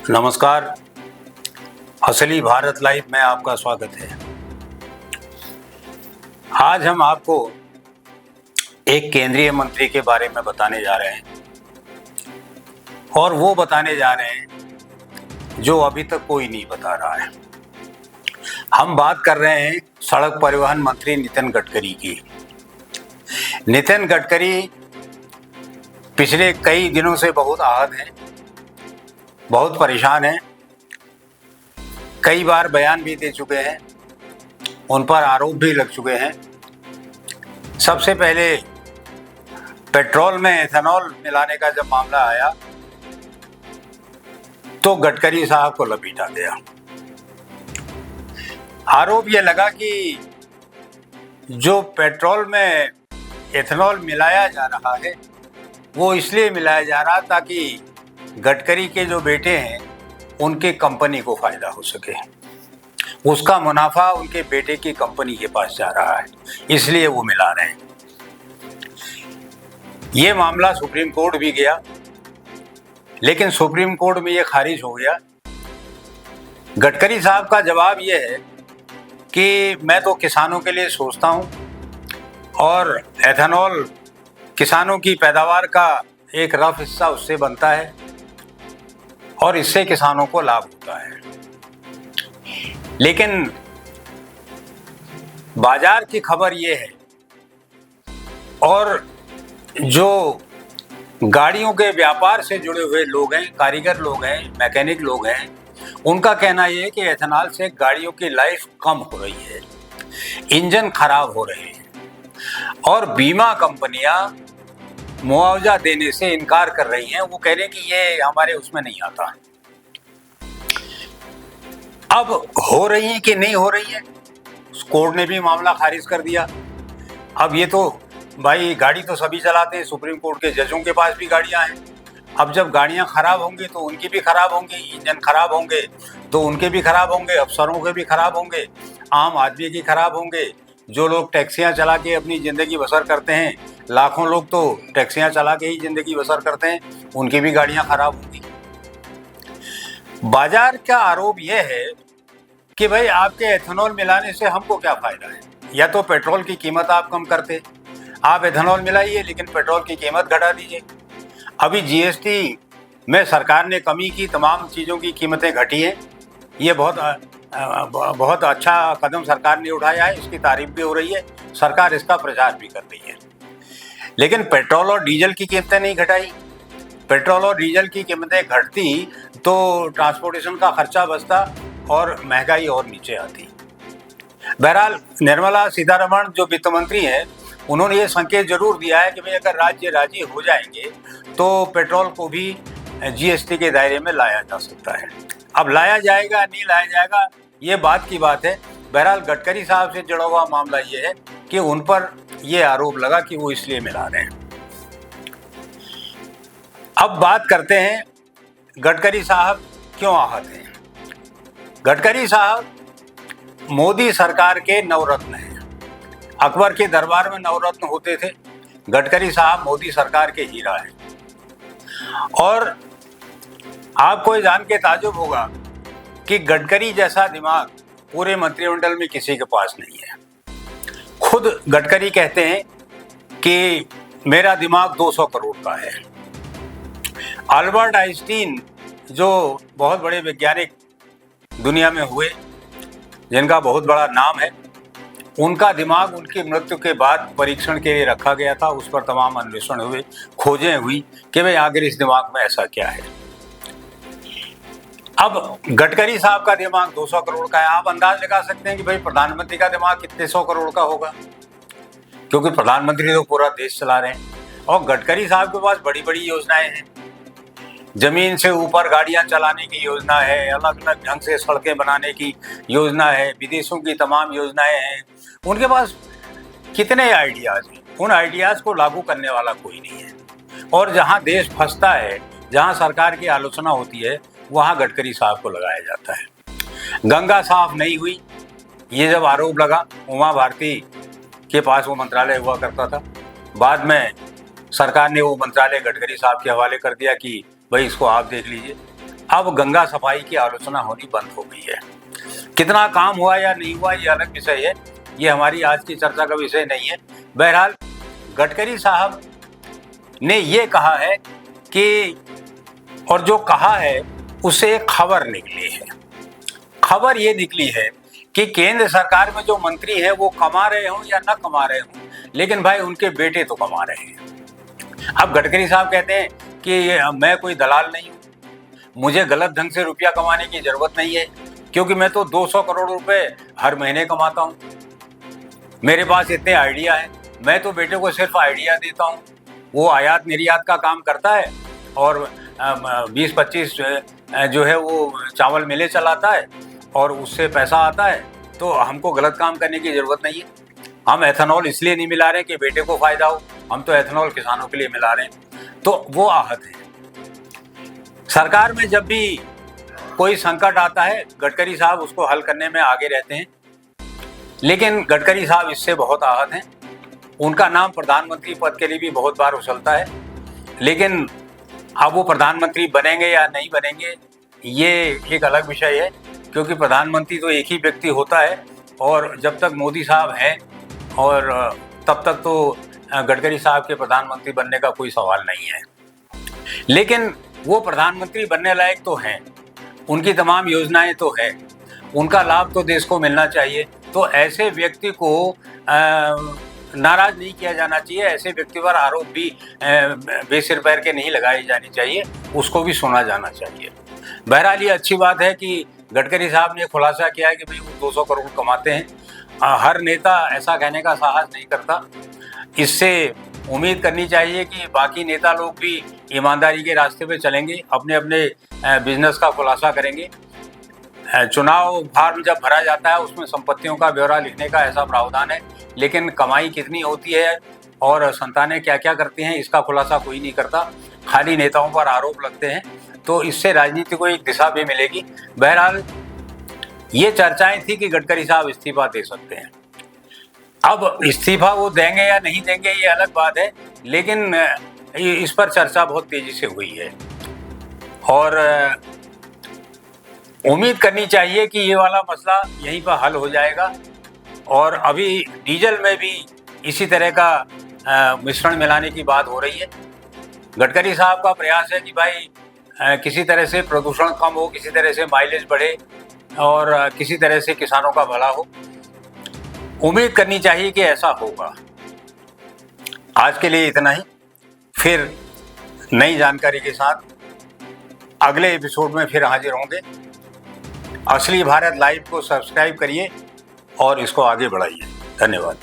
नमस्कार। असली भारत लाइव में आपका स्वागत है। आज हम आपको एक केंद्रीय मंत्री के बारे में बताने जा रहे हैं और वो बताने जा रहे हैं जो अभी तक कोई नहीं बता रहा है। हम बात कर रहे हैं सड़क परिवहन मंत्री नितिन गडकरी की। नितिन गडकरी पिछले कई दिनों से बहुत आहत हैं, बहुत परेशान हैं। कई बार बयान भी दे चुके हैं, उन पर आरोप भी लग चुके हैं। सबसे पहले पेट्रोल में एथेनॉल मिलाने का जब मामला आया तो गडकरी साहब को लपेटा गया। आरोप यह लगा कि जो पेट्रोल में एथेनॉल मिलाया जा रहा है वो इसलिए मिलाया जा रहा ताकि गडकरी के जो बेटे हैं उनके कंपनी को फायदा हो सके। उसका मुनाफा उनके बेटे की कंपनी के पास जा रहा है, इसलिए वो मिला रहे हैं। ये मामला सुप्रीम कोर्ट भी गया, लेकिन सुप्रीम कोर्ट में ये खारिज हो गया। गडकरी साहब का जवाब ये है कि मैं तो किसानों के लिए सोचता हूँ और एथेनॉल किसानों की पैदावार का एक रफ हिस्सा उससे बनता है और इससे किसानों को लाभ होता है। लेकिन बाजार की खबर यह है और जो गाड़ियों के व्यापार से जुड़े हुए लोग हैं, कारीगर लोग हैं, मैकेनिक लोग हैं, उनका कहना यह है कि एथेनॉल से गाड़ियों की लाइफ कम हो रही है, इंजन खराब हो रहे हैं और बीमा कंपनियां मुआवजा देने से इनकार कर रही हैं। वो कह रहे हैं कि ये हमारे उसमें नहीं आता। अब हो रही है कि नहीं हो रही है, कोर्ट ने भी मामला खारिज कर दिया। अब ये तो भाई गाड़ी तो सभी चलाते हैं, सुप्रीम कोर्ट के जजों के पास भी गाड़ियां हैं। अब जब गाड़ियां खराब होंगी तो उनकी भी खराब होंगी, इंजन खराब होंगे तो उनके भी खराब होंगे, अफसरों के भी खराब होंगे, आम आदमी की खराब होंगे। जो लोग टैक्सियां चला के अपनी ज़िंदगी बसर करते हैं, लाखों लोग तो टैक्सियां चला के ही ज़िंदगी बसर करते हैं, उनकी भी गाड़ियां खराब होंगी। बाजार का आरोप यह है कि भाई आपके एथेनॉल मिलाने से हमको क्या फ़ायदा है। या तो पेट्रोल की कीमत आप कम करते, आप एथेनॉल मिलाइए लेकिन पेट्रोल की कीमत घटा दीजिए। अभी जीएसटी में सरकार ने कमी की, तमाम चीज़ों की कीमतें घटी हैं। ये बहुत अच्छा कदम सरकार ने उठाया है, इसकी तारीफ भी हो रही है, सरकार इसका प्रचार भी कर रही है। लेकिन पेट्रोल और डीजल की कीमतें नहीं घटाई। पेट्रोल और डीजल की कीमतें घटती तो ट्रांसपोर्टेशन का खर्चा बचता और महंगाई और नीचे आती। बहरहाल निर्मला सीतारमण जो वित्त मंत्री हैं, उन्होंने ये संकेत जरूर दिया है कि भाई अगर राज्य राजी हो जाएंगे तो पेट्रोल को भी जीएसटी के दायरे में लाया जा सकता है। अब लाया जाएगा नहीं लाया जाएगा ये बात की बात है। बहरहाल गडकरी साहब से जुड़ा हुआ मामला ये है कि उन पर यह आरोप लगा कि वो इसलिए मिला रहे हैं। अब बात करते हैं गडकरी साहब क्यों आहत हैं। गडकरी साहब मोदी सरकार के नवरत्न हैं। अकबर के दरबार में नवरत्न होते थे, गडकरी साहब मोदी सरकार के हीरा हैं। और आपको ये जान के ताज्जुब होगा कि गडकरी जैसा दिमाग पूरे मंत्रिमंडल में किसी के पास नहीं है। खुद गडकरी कहते हैं कि मेरा दिमाग 200 करोड़ का है। अल्बर्ट आइंस्टीन जो बहुत बड़े वैज्ञानिक दुनिया में हुए, जिनका बहुत बड़ा नाम है, उनका दिमाग उनकी मृत्यु के बाद परीक्षण के लिए रखा गया था। उस पर तमाम अन्वेषण हुए, खोजें हुई कि भाई आखिर इस दिमाग में ऐसा क्या है। अब गडकरी साहब का दिमाग 200 करोड़ का है। आप अंदाज लगा सकते हैं कि भाई प्रधानमंत्री का दिमाग कितने 100 करोड़ का होगा, क्योंकि प्रधानमंत्री तो पूरा देश चला रहे हैं। और गडकरी साहब के पास बड़ी बड़ी योजनाएं हैं, जमीन से ऊपर गाड़ियां चलाने की योजना है, अलग अलग ढंग से सड़कें बनाने की योजना है, विदेशों की तमाम योजनाएं हैं। उनके पास कितने आइडियाज हैं, उन आइडियाज को लागू करने वाला कोई नहीं है। और जहां देश फंसता है, जहां सरकार की आलोचना होती है, वहां गडकरी साहब को लगाया जाता है। गंगा साफ नहीं हुई, ये जब आरोप लगा, उमा भारती के पास वो मंत्रालय हुआ करता था। बाद में सरकार ने वो मंत्रालय गडकरी साहब के हवाले कर दिया कि भाई इसको आप देख लीजिए। अब गंगा सफाई की आलोचना होनी बंद हो गई है। कितना काम हुआ या नहीं हुआ ये अलग विषय है, ये हमारी आज की चर्चा का विषय नहीं है। बहरहाल गडकरी साहब ने ये कहा है कि, और जो कहा है उससे एक खबर निकली है। खबर ये निकली है कि केंद्र सरकार में जो मंत्री है वो कमा रहे हों या ना कमा रहे हों, लेकिन भाई उनके बेटे तो कमा रहे हैं। अब गडकरी साहब कहते हैं कि मैं कोई दलाल नहीं हूँ, मुझे गलत ढंग से रुपया कमाने की जरूरत नहीं है, क्योंकि मैं तो 200 करोड़ रुपए हर महीने कमाता हूँ, मेरे पास इतने आइडिया है, मैं तो बेटे को सिर्फ आइडिया देता हूँ, वो आयात निर्यात का काम करता है और 20-25 जो है वो चावल मिले चलाता है और उससे पैसा आता है, तो हमको गलत काम करने की जरूरत नहीं है। हम एथेनॉल इसलिए नहीं मिला रहे कि बेटे को फायदा हो, हम तो एथेनॉल किसानों के लिए मिला रहे हैं। तो वो आहत है। सरकार में जब भी कोई संकट आता है गडकरी साहब उसको हल करने में आगे रहते हैं, लेकिन गडकरी साहब इससे बहुत आहत हैं। उनका नाम प्रधानमंत्री पद के लिए भी बहुत बार उछलता है, लेकिन अब वो प्रधानमंत्री बनेंगे या नहीं बनेंगे ये एक अलग विषय है, क्योंकि प्रधानमंत्री तो एक ही व्यक्ति होता है और जब तक मोदी साहब हैं और तब तक तो गडकरी साहब के प्रधानमंत्री बनने का कोई सवाल नहीं है। लेकिन वो प्रधानमंत्री बनने लायक तो हैं, उनकी तमाम योजनाएं तो है, उनका लाभ तो देश को मिलना चाहिए। तो ऐसे व्यक्ति को नाराज नहीं किया जाना चाहिए, ऐसे व्यक्ति पर आरोप भी बेसिर पैर के नहीं लगाए जाने चाहिए, उसको भी सुना जाना चाहिए। बहरहाल ये अच्छी बात है कि गडकरी साहब ने खुलासा किया है कि भाई वो 200 करोड़ कमाते हैं। हर नेता ऐसा कहने का साहस नहीं करता। इससे उम्मीद करनी चाहिए कि बाकी नेता लोग भी ईमानदारी के रास्ते पे चलेंगे, अपने अपने बिजनेस का खुलासा करेंगे। चुनाव फॉर्म जब भरा जाता है उसमें संपत्तियों का ब्यौरा लिखने का ऐसा प्रावधान है, लेकिन कमाई कितनी होती है और संतानें क्या क्या करती हैं इसका खुलासा कोई नहीं करता, खाली नेताओं पर आरोप लगते हैं। तो इससे राजनीति को एक दिशा भी मिलेगी। बहरहाल ये चर्चाएं थी कि गडकरी साहब इस्तीफा दे सकते हैं। अब इस्तीफा वो देंगे या नहीं देंगे ये अलग बात है, लेकिन इस पर चर्चा बहुत तेजी से हुई है और उम्मीद करनी चाहिए कि ये वाला मसला यहीं पर हल हो जाएगा। और अभी डीजल में भी इसी तरह का मिश्रण मिलाने की बात हो रही है। गडकरी साहब का प्रयास है कि भाई किसी तरह से प्रदूषण कम हो, किसी तरह से माइलेज बढ़े और किसी तरह से किसानों का भला हो। उम्मीद करनी चाहिए कि ऐसा होगा। आज के लिए इतना ही, फिर नई जानकारी के साथ अगले एपिसोड में फिर हाजिर होंगे। असली भारत लाइव को सब्सक्राइब करिए और इसको आगे बढ़ाइए। धन्यवाद।